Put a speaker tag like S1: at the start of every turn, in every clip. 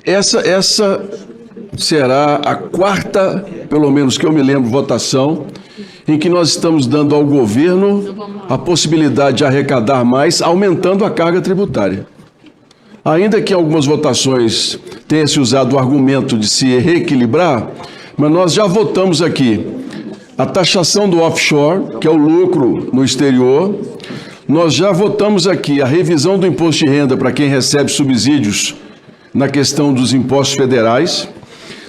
S1: Essa será a quarta, pelo menos que eu me lembro, votação em que nós estamos dando ao governo a possibilidade de arrecadar mais, aumentando a carga tributária. Ainda que em algumas votações tenha se usado o argumento de se reequilibrar, mas nós já votamos aqui a taxação do offshore, que é o lucro no exterior. Nós já votamos aqui a revisão do imposto de renda para quem recebe subsídios na questão dos impostos federais.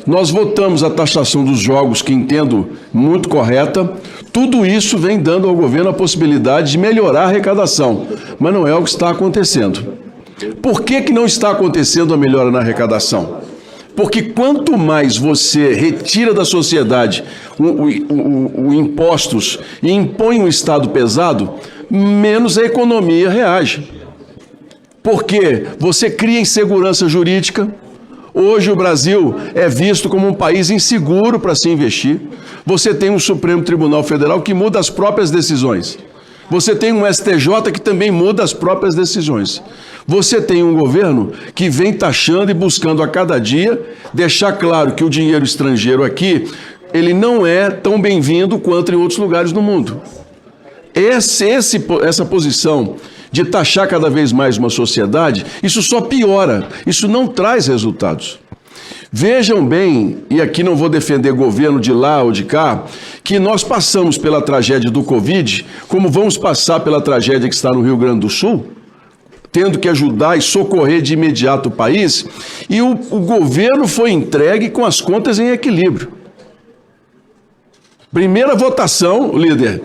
S1: Nós votamos a taxação dos jogos, que entendo muito correta. Tudo isso vem dando ao governo a possibilidade de melhorar a arrecadação, mas não é o que está acontecendo. Por que não está acontecendo a melhora na arrecadação? Porque quanto mais você retira da sociedade os impostos e impõe um Estado pesado, menos a economia reage. Porque você cria insegurança jurídica. Hoje o Brasil é visto como um país inseguro para se investir. Você tem um Supremo Tribunal Federal que muda as próprias decisões. Você tem um STJ que também muda as próprias decisões. Você tem um governo que vem taxando e buscando a cada dia deixar claro que o dinheiro estrangeiro aqui, ele não é tão bem-vindo quanto em outros lugares do mundo. Essa posição de taxar cada vez mais uma sociedade, isso só piora, isso não traz resultados. Vejam bem, e aqui não vou defender governo de lá ou de cá, que nós passamos pela tragédia do Covid, como vamos passar pela tragédia que está no Rio Grande do Sul, tendo que ajudar e socorrer de imediato o país, e o governo foi entregue com as contas em equilíbrio. Primeira votação, líder,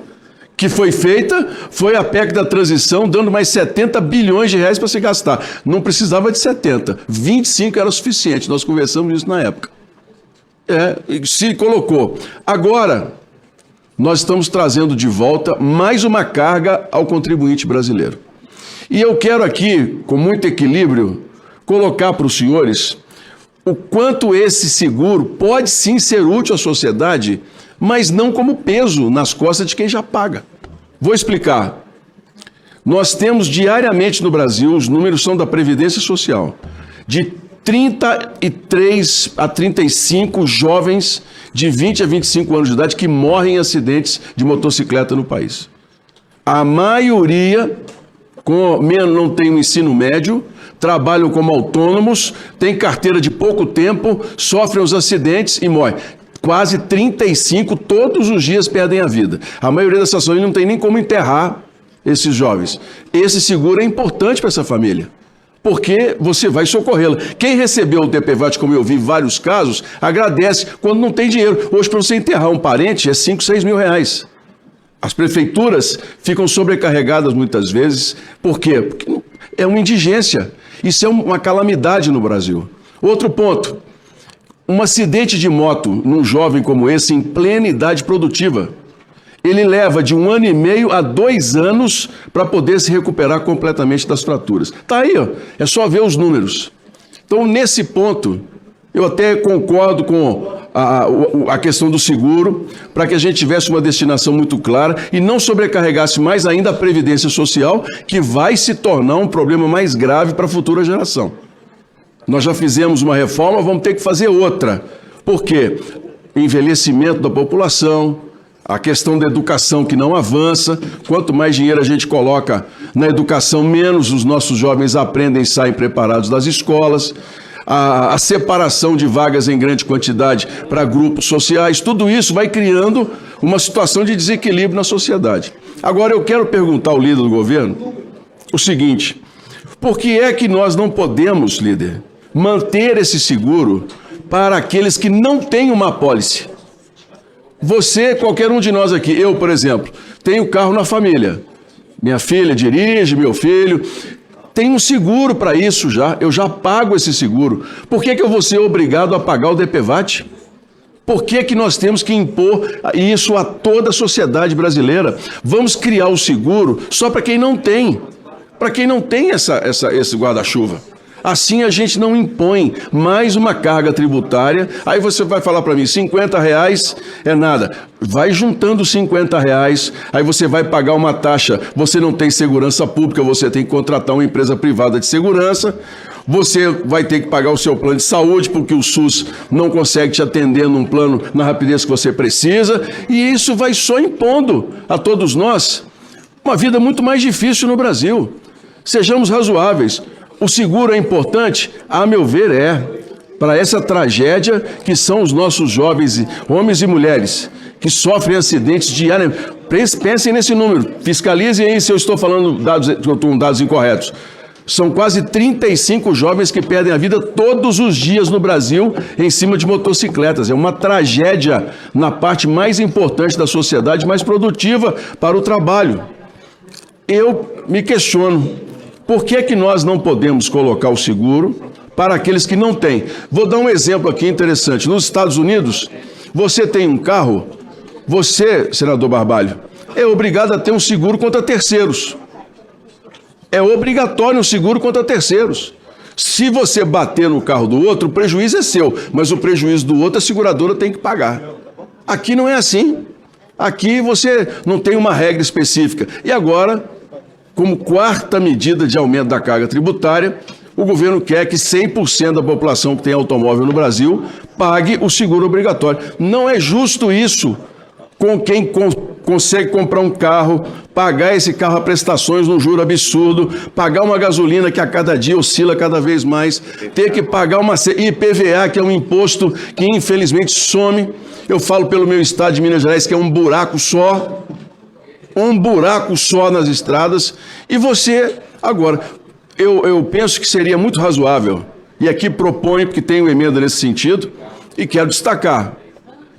S1: que foi feita, foi a PEC da transição, dando mais 70 bilhões de reais para se gastar. Não precisava de 70, 25 era suficiente, nós conversamos isso na época. Se colocou. Agora, nós estamos trazendo de volta mais uma carga ao contribuinte brasileiro. E eu quero aqui, com muito equilíbrio, colocar para os senhores o quanto esse seguro pode sim ser útil à sociedade, mas não como peso nas costas de quem já paga. Vou explicar. Nós temos diariamente no Brasil, os números são da Previdência Social, de 33 a 35 jovens de 20 a 25 anos de idade que morrem em acidentes de motocicleta no país. A maioria não tem um ensino médio, trabalham como autônomos, têm carteira de pouco tempo, sofrem os acidentes e morrem. Quase 35 todos os dias perdem a vida. A maioria dessas famílias não tem nem como enterrar esses jovens. Esse seguro é importante para essa família, porque você vai socorrê-la. Quem recebeu o DPVAT, como eu vi em vários casos, agradece quando não tem dinheiro. Hoje, para você enterrar um parente, é 5, 6 mil reais. As prefeituras ficam sobrecarregadas muitas vezes. Por quê? Porque é uma indigência. Isso é uma calamidade no Brasil. Outro ponto. Um acidente de moto num jovem como esse, em plena idade produtiva, ele leva de 1 ano e meio a 2 anos para poder se recuperar completamente das fraturas. Está aí, ó, é só ver os números. Então, nesse ponto, eu até concordo com a questão do seguro, para que a gente tivesse uma destinação muito clara e não sobrecarregasse mais ainda a Previdência Social, que vai se tornar um problema mais grave para a futura geração. Nós já fizemos uma reforma, vamos ter que fazer outra. Por quê? O envelhecimento da população, a questão da educação que não avança. Quanto mais dinheiro a gente coloca na educação, menos os nossos jovens aprendem e saem preparados das escolas. A separação de vagas em grande quantidade para grupos sociais, tudo isso vai criando uma situação de desequilíbrio na sociedade. Agora eu quero perguntar ao líder do governo o seguinte: por que é que nós não podemos, líder, manter esse seguro para aqueles que não têm uma apólice? Você, qualquer um de nós aqui, eu, por exemplo, tenho carro na família. Minha filha dirige, meu filho. Tem um seguro para isso já, eu já pago esse seguro. Por que eu vou ser obrigado a pagar o DPVAT? Por que nós temos que impor isso a toda a sociedade brasileira? Vamos criar o seguro só para quem não tem. Para quem não tem esse guarda-chuva. Assim a gente não impõe mais uma carga tributária. Aí você vai falar para mim, R$50 é nada. Vai juntando R$50, aí você vai pagar uma taxa. Você não tem segurança pública, você tem que contratar uma empresa privada de segurança. Você vai ter que pagar o seu plano de saúde, porque o SUS não consegue te atender num plano na rapidez que você precisa, e isso vai só impondo a todos nós uma vida muito mais difícil no Brasil. Sejamos razoáveis. O seguro é importante? A meu ver, é. Para essa tragédia que são os nossos jovens, homens e mulheres, que sofrem acidentes diariamente. Pensem nesse número, fiscalizem aí se eu estou falando dados incorretos. São quase 35 jovens que perdem a vida todos os dias no Brasil em cima de motocicletas. É uma tragédia na parte mais importante da sociedade, mais produtiva para o trabalho. Eu me questiono, por que é que nós não podemos colocar o seguro para aqueles que não têm? Vou dar um exemplo aqui interessante. Nos Estados Unidos, você tem um carro, você, senador Barbalho, é obrigado a ter um seguro contra terceiros. É obrigatório um seguro contra terceiros. Se você bater no carro do outro, o prejuízo é seu, mas o prejuízo do outro a seguradora tem que pagar. Aqui não é assim. Aqui você não tem uma regra específica. E agora, como quarta medida de aumento da carga tributária, o governo quer que 100% da população que tem automóvel no Brasil pague o seguro obrigatório. Não é justo isso com quem consegue comprar um carro, pagar esse carro a prestações num juro absurdo, pagar uma gasolina que a cada dia oscila cada vez mais, ter que pagar uma IPVA, que é um imposto que infelizmente some. Eu falo pelo meu estado de Minas Gerais, que é um buraco só nas estradas. E você, agora, eu penso que seria muito razoável, e aqui proponho, porque tenho emenda nesse sentido, e quero destacar,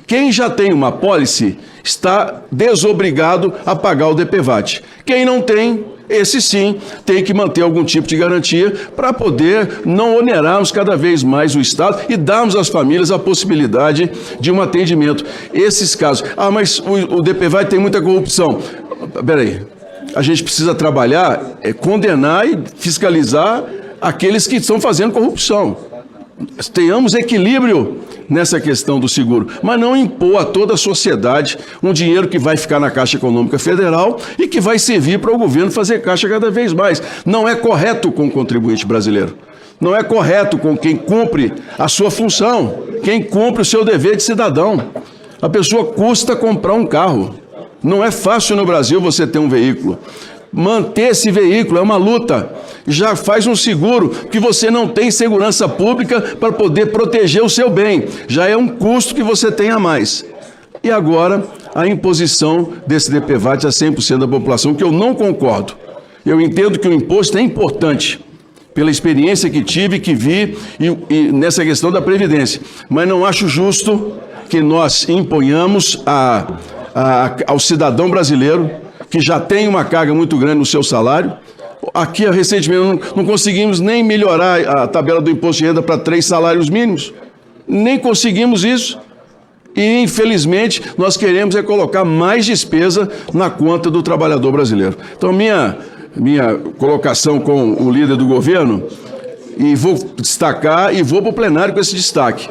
S1: quem já tem uma apólice está desobrigado a pagar o DPVAT. Quem não tem, esse sim, tem que manter algum tipo de garantia para poder não onerarmos cada vez mais o Estado e darmos às famílias a possibilidade de um atendimento. Esses casos, mas o DPVAT tem muita corrupção. Peraí, a gente precisa trabalhar, condenar e fiscalizar aqueles que estão fazendo corrupção. Tenhamos equilíbrio nessa questão do seguro, mas não impor a toda a sociedade um dinheiro que vai ficar na Caixa Econômica Federal e que vai servir para o governo fazer caixa cada vez mais. Não é correto com o contribuinte brasileiro. Não é correto com quem cumpre a sua função, quem cumpre o seu dever de cidadão. A pessoa custa comprar um carro. Não é fácil no Brasil você ter um veículo. Manter esse veículo é uma luta. Já faz um seguro, que você não tem segurança pública para poder proteger o seu bem. Já é um custo que você tem a mais. E agora, a imposição desse DPVAT a 100% da população, que eu não concordo. Eu entendo que o imposto é importante, pela experiência que tive, que vi, e nessa questão da Previdência. Mas não acho justo que nós imponhamos ao cidadão brasileiro, que já tem uma carga muito grande no seu salário. Aqui, recentemente, não conseguimos nem melhorar a tabela do imposto de renda para 3 salários mínimos. Nem conseguimos isso. E, infelizmente, nós queremos colocar mais despesa na conta do trabalhador brasileiro. Então, minha colocação com o líder do governo, e vou destacar e vou para o plenário com esse destaque.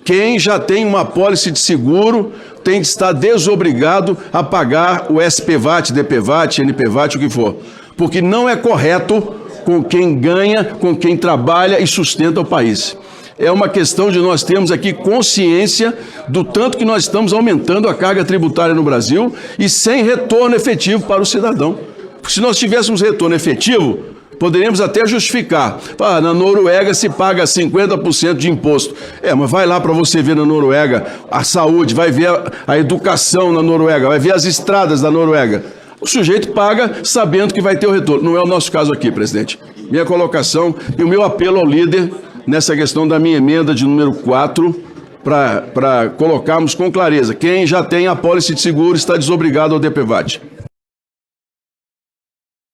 S1: Quem já tem uma apólice de seguro tem que estar desobrigado a pagar o SPVAT, DPVAT, NPVAT, o que for. Porque não é correto com quem ganha, com quem trabalha e sustenta o país. É uma questão de nós termos aqui consciência do tanto que nós estamos aumentando a carga tributária no Brasil e sem retorno efetivo para o cidadão. Porque se nós tivéssemos retorno efetivo, poderíamos até justificar. Na Noruega se paga 50% de imposto. Mas vai lá para você ver na Noruega a saúde, vai ver a educação na Noruega, vai ver as estradas da Noruega. O sujeito paga sabendo que vai ter o retorno. Não é o nosso caso aqui, presidente. Minha colocação e o meu apelo ao líder nessa questão da minha emenda de número 4, para colocarmos com clareza. Quem já tem apólice de seguro está desobrigado ao DPVAT.